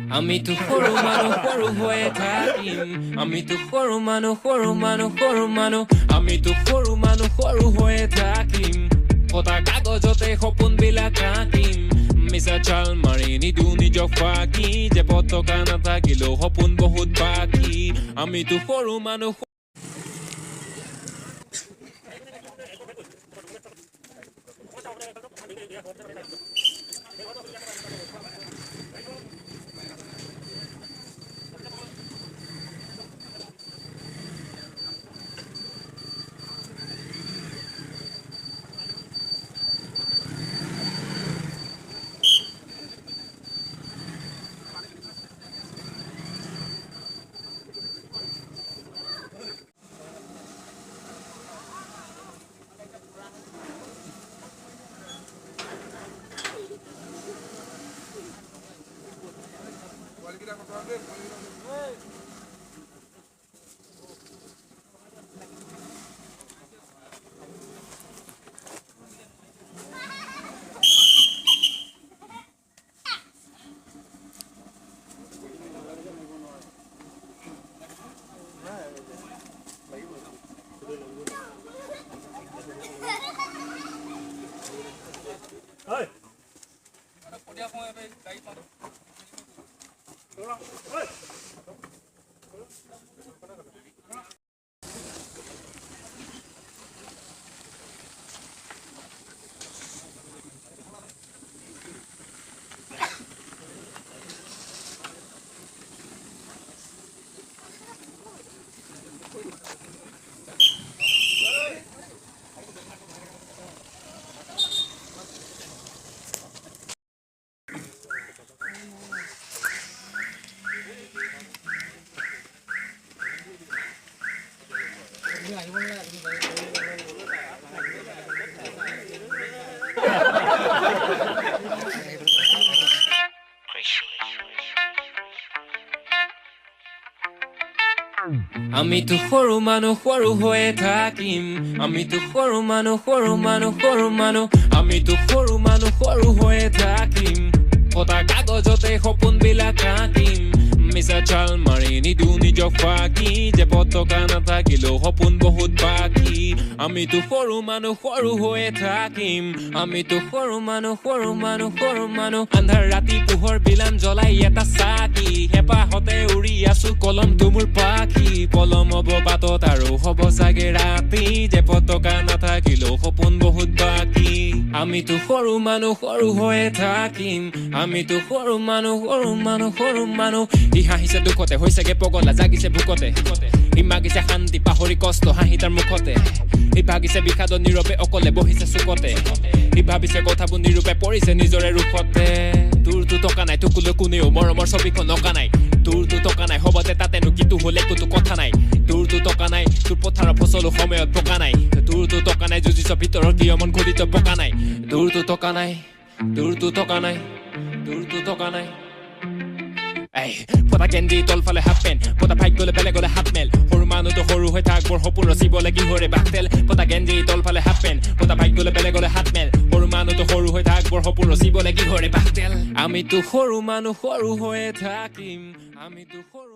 আমি তো সৰু মানুহ সৰু হৈয়ে থাকিম আমি তো সৰু মানুহ আমি তো সৰু মানুহ সৰু হৈয়ে থাকিম কটা কাগজতে সপোনবিলাক আঁকিম মিছা চাল মাৰি নিদু নিজক ফাঁকি যে পতকা নাথাকিলেও সপোন বহুত বাকী আমি তো সৰু মানুহ আমি তো সৰু মানুহ সৰু হৈয়ে থাকিম আমি তো সৰু মানুহ আমি তো সৰু মানুহ সৰু হৈয়ে থাকিম কটা কাগজতে সপোনবিলাক আঁকিম মিছা চাল মাৰি নিদু নিজক ফাঁকি যে পতকা নাথাকিলেও সপোন বহুত বাকী আমি তো সৰু মানুহ সৰু হৈয়ে থাকিম আমি তো সৰু মানুহ আন্ধাৰ ৰাতি পোহৰ বিলান জ্বলাই এটা চাকি হেঁপাহতে উৰি আছো কলম তুমুৰ পাখি পলম হ'ব বাটত আৰু হ'ব চাগে ৰাতি যে পতকা নাথাকিলেও সপোন বহুত বাকী আমি তো সৰু মানুহ সৰু হৈয়ে থাকিম আমি তো সৰু মানুহ ই হাঁহিছে দুখতে হৈছেগে পগলা জাগিছে ভোকতে ই মাগিছে শান্তি পাহৰি কষ্ট হাঁহি তাৰ মুখতে ই ভাগিছে বিষাদত নীৰৱে অকলে বহিছে চুকতে ই ভাবিছে কথাবোৰ নিৰূপে পৰিছে নিজৰে ৰূপতে তোৰতো টকা নাই তোকলৈ কোনেও মৰমৰ ছবিখন অঁকা নাই তোৰতো টকা নাই হবতে তাতেনো কিন্তু হলে কোনো কথা নাই তোৰতো টকা নাই তোৰ পথাৰৰ ফচলো সময়ত পকা নাই তোৰতো টকা নাই যুঁজিছ ভিতৰৰ কিয়মন ঘূৰিত পকা নাই তোৰতো টকা নাই পতা কেন্দ্ৰি তলফালে হাফ পেণ্ট পতা ভাগ্য গলে বেলেগলে হাত মেল সৰু মানুহতো সৰু হৈ থাক বৰ সপোন ৰচিব লাগি হৰে বাটেল পতা কেন্দ্ৰি তলফালে হাফ পেণ্ট পতা ভাগ্য গলে বেলেগলে হাত মেল সৰু মানুহতো সৰু হৈ থাক বৰ সপোন ৰচিব লাগি হৰে বাটেল আমি তো সৰু মানুহ সৰু হৈয়ে থাকিম আমি তো সৰু